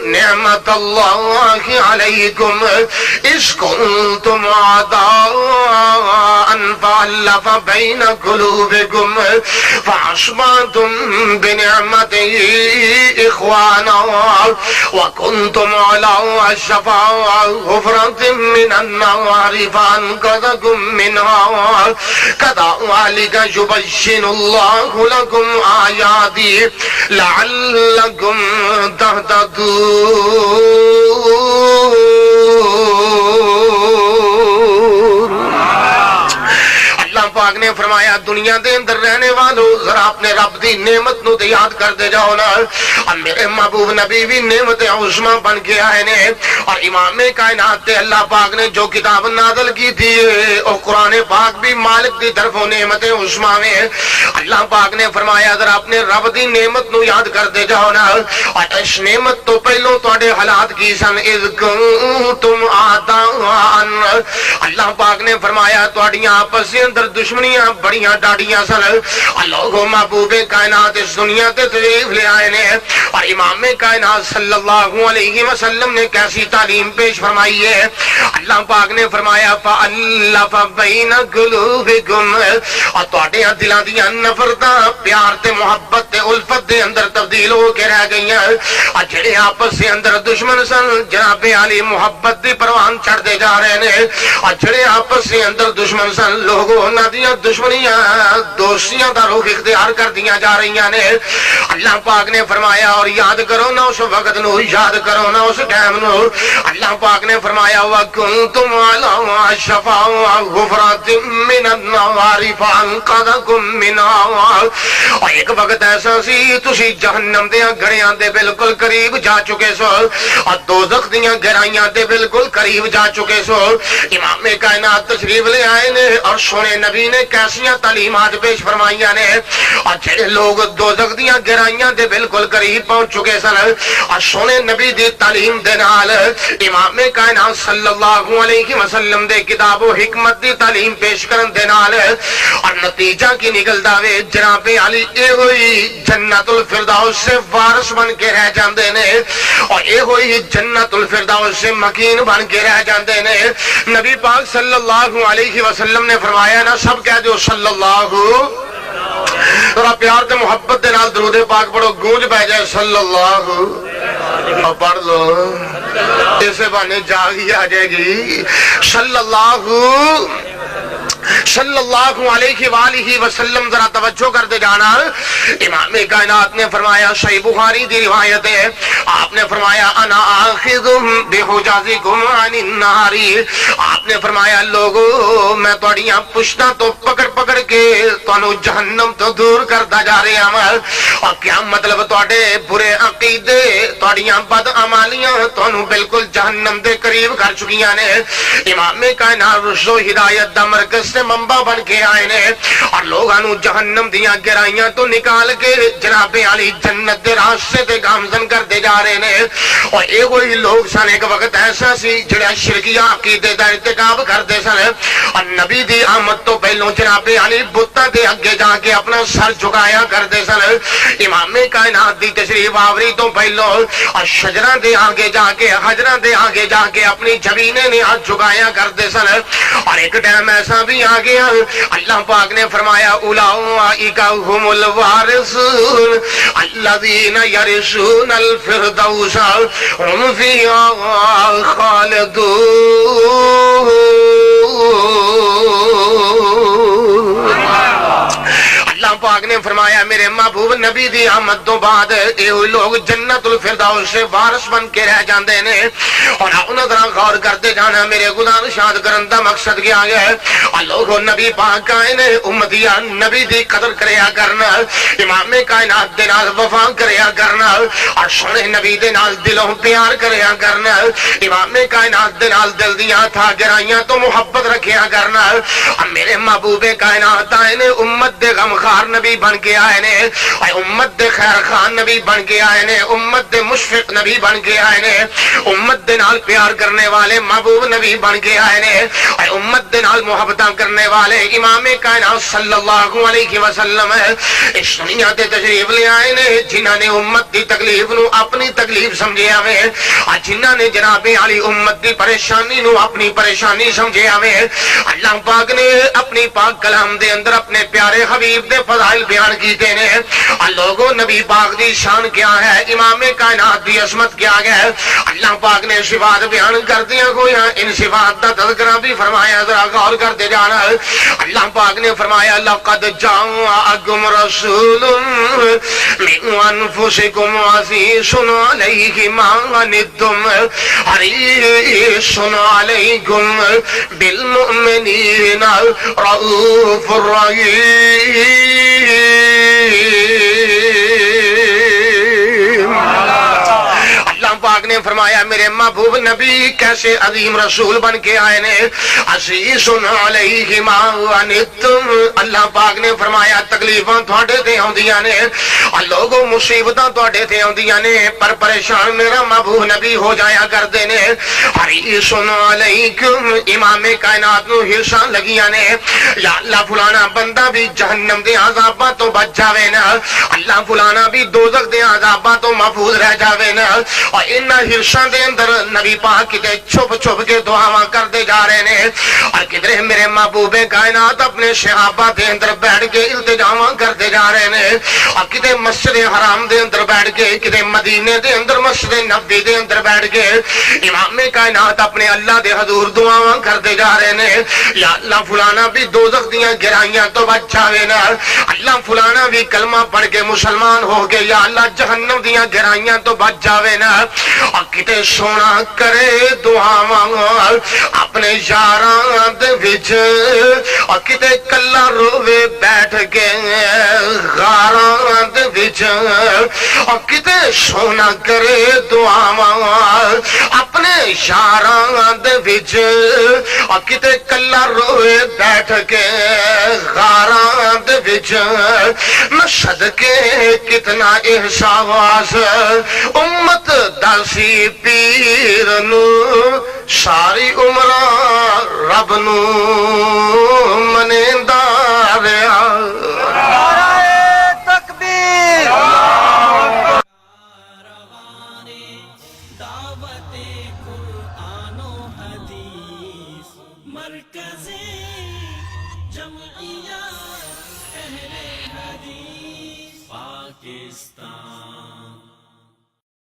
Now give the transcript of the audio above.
نعمت اللہ علیکم اذ کنتم اعداء فألف بین قلوبکم فاصبحتم بنعمته اخوانا وکنتم علی شفا حفرۃ من النار فانقذکم منها كذلك يبين الله لكم آياته لعلكم تهتدون۔ اللہ پاک نے فرمایا دنیا دے اندر رہنے والوں ذرا اپنے رب دی نعمت نو تے یاد کر دے جاؤ نا۔ اور میرے محبوب نبی بھی نعمت عظمی بن کے آئے نے، اور امام کائنات تے اللہ پاک نے جو کتاب نازل کی تھی اور قرآن پاک بھی مالک دی طرفوں نعمت عظمی میں اللہ پاک نے فرمایا ذرا اپنے رب دی نعمت نو یاد کر دے جاؤ نا۔ اور اس نعمت تو پہلو تواڈے حالات کی سن اذ کنتم اعداء، اللہ پاک نے فرمایا تواڈیاں آپس دے اندر دشمنیاں بڑیاں ڈاڑیاں سن۔ اللہ محبوب کائنات اس دنیا تے تشریف لے آئے نے، اور امام کائنات صلی اللہ علیہ وسلم نے کیسی تعلیم پیش فرمائی ہے۔ اللہ پاک نے فرمایا فَأَلَّفَ بَيْنَ قُلُوبِكُمْ، اور تواڈیاں دلاں دیاں نفرتاں پیار تے محبت تے الفت دے اندر تبدیل ہو کے رہ گئیاں، اور جڑے آپس دے اندر دشمن سن جناب علی محبت دی پروان چڑھ دے جا رہے نے، اور جڑے آپس دے اندر دشمن سن لوگوں انہاں دیاں دشمنیاں دوستیاں دا رخ اختیار کر دیاں جا رہی نے۔ اللہ پاک نے فرمایا اور یاد کرو نا اس وقت نو، یاد کرو نا اس ٹائم نو۔ اللہ پاک نے فرمایا وَكُنْتُمْ عَلَىٰ شَفَا حُفْرَةٍ مِّنَ النَّارِ فَأَنقَذَكُم مِّنْهَا، اور ایک وقت ایسا سی تسی جہنم دیاں گڑیاں دے بالکل قریب جا چکے سو، اور دوزخ دیاں گہرائیاں دے بالکل قریب جا چکے سو۔ امام کائنات تشریف لے آئے نے، اور سونے نبی نے کیسیاں تعلیمات پیش فرمائیاں نے، اور جڑے لوگ دوزخ دیاں گہرائیاں دے بالکل قریب پہنچ چکے سن، اور سونے نبی دی تعلیم دے نال امام کائنات صلی اللہ علیہ وسلم دے کتاب و حکمت دی تعلیم پیش کرن دے نال، اور نتیجہ کی نکلدا وے جناب علی اے ہوئی جنت الفردوس سے وارث بن کے رہ جاندے نے، اور اے ہوئی جنت الفردوس سے مکین بن کے رہ جاندے نے۔ نبی پاک صلی اللہ علیہ وسلم نے فرمایا نا، سب کہہ دو صلی اللہ، تھوڑا پیار تے محبت دے نال درود پاک پڑھو، گونج پہ جائے صلی اللہ، اور پڑھ لو اسے بہانے جاگ ہی آ جائے گی۔ صلی اللہ علیہ وآلہ وسلم، ذرا توجہ کر دے جانا۔ امام کائنات نے فرمایا، صحیح بخاری دی روایت ہے، آپ نے فرمایا انا آخذ بحجازکم عن النار، آپ نے فرمایا لوگو میں تواڈیاں پشتاں تو پکڑ پکڑ کے تانوں جہنم تو دور کرتا جا رہا ہاں۔ اور کیا مطلب تواڈے برے عقیدے تواڈیاں بد عمالیاں تانوں بالکل جہنم دے قریب کر چکیاں نے۔ امام کائنات رشد و ہدایت دا مرکز سے منبع بن کے آئے نے، اور لوگاں نوں جہنم دیاں گہرائیاں تو نکال کے جناب علی جنت دے راستے تے گامزن کرتے جا رہے نے۔ اور اے وہی لوگ سن ایک وقت ایسا سی جڑا شرکیہ عقیدے دا ارتکاب کرتے سن، اور نبی دی آمد تو پہلوں جناب علی بتاں دے اگے جا کے اپنا سر جھکایا کرتے سن۔ امام کائنات دی تشریف آوری تو پہلوں اور شجراں دے آگے جا کے حجراں دے آگے جا کے اپنی جبینے نے ہاتھ جھکایا کرتے سن۔ اور ایک ٹائم ایسا بھی آ گیا، اللہ پاک نے فرمایا اولئک هم الوارثون الذین یرثون الفردوس هم فیہا خالدون۔ اللہ پاک نے فرمایا میرے محبوب نبی دی آمد تو بعد اے لوگ جنت الفردوس سے وارث بن کے رہ جاندے نے۔ اور انہاں طرح غور کرتے جانا، میرے گناہ شاد کرن دا مقصد کیا ہے؟ لوگوں نبی پاک آئے نے، امتیاں نبی دی قدر کریا کرنا، امام کائنات دے نال وفا کریا کرنا، اور سونے نبی دے نال دلوں پیار کریا کرنا، امام کائنات دے نال دل دیاں تھا گرائیاں تو محبت رکھیا کرنا۔ اور میرے محبوب کائنات آئے نے، امت دے غمخار نبی نبی بن کے آئے نے، اے امت دے خیر خان نبی بن کے آئے نے، امت دے مشفق نبی بن کے آئے نے، امت دے نال پیار کرنے والے محبوب نبی بن کے آئے نے، اے امت دے نال محبتاں کرنے والے امام کائنات صلی اللہ علیہ وسلم اس دنیا تے تشریف لے آئے نے، جنہاں نے امت دی تکلیف نو اپنی تکلیف سمجھیا وے، جنہاں نے جناب علی امت دی پریشانی نو اپنی پریشانی سمجھیا وے۔ اللہ پاک نے اپنی پاک کلام دے اندر اپنے پیارے حبیب دے فضائل بیان کیتے نے۔ لوگوں نبی پاک دی شان کیا ہے، امام کائنات دی عظمت کیا ہے، اللہ پاک نے صفات بیان کر دیا گویا ان صفات دا تذکرہ بھی فرمایا، ذرا غور کرتے جانا۔ اللہ پاک نے فرمایا لقد جاءکم رسول من انفسکم عزیز علیہ ما عنتم حریص علیکم بالمؤمنین رؤوف رحیم۔ پاک نے فرمایا میرے محبوب نبی کیسے عظیم رسول بن کے آئے نے، عزیز علیہ ما عنتم۔ اللہ پاک نے فرمایا تکلیفاں تھوڑے تے ہوندیاں نے، لوگوں مصیبتاں تھوڑے تے ہوندیاں نے، پر پریشان میرا محبوب نبی ہو جایا کردے نے۔ حریص علیکم، امام کائنات نو ہرساں لگیاں نے، یا اللہ فلانا بندہ بھی جہنم دے عذاباں تو بچ جاوے نا، اللہ فلانا بھی دوزخ دے عذاباں تو محفوظ رہ جاوے نا۔ اور ان ہرشاں دے اندر نبی پاک کتے چھپ چھپ کے دعاواں کرتے جا رہے نے، اور کدھر میرے محبوب کائنات اپنے صحابہ دے اندر بیٹھ کے التجاواں کرتے جا رہے نے، اور کتے مسجد حرام دے اندر بیٹھ کے، کتے مدینے دے اندر مسجد نبوی دے اندر بیٹھ کے امام کائنات اپنے اللہ دے حضور دعاواں کرتے جا رہے نے، یا اللہ فلانا بھی دوزخ دیاں گہرائیاں تو بچ جاوے نا، اللہ فلانا بھی کلمہ پڑھ کے مسلمان ہو کے یا اللہ جہنم دیاں گہرائیاں تو بچ جاوے نا، اور کتے سونا کرے دعاواں اپنے یاراں دے وچ، اور کتے کلا روے بیٹھ کے غاراں دے وچ، اور کتے سونا کرے دعاواں اپنے یاراں دے وچ، اور کتے کلا روے بیٹھ کے غاراں دے وچ۔ میں صدقے کتنا احساس امت داسی پیر نو ساری عمر رب نو منیندا رہیا۔ تکبیر دعوت قرآن و حدیث مرکز جمعیت اہل حدیث پاکستان۔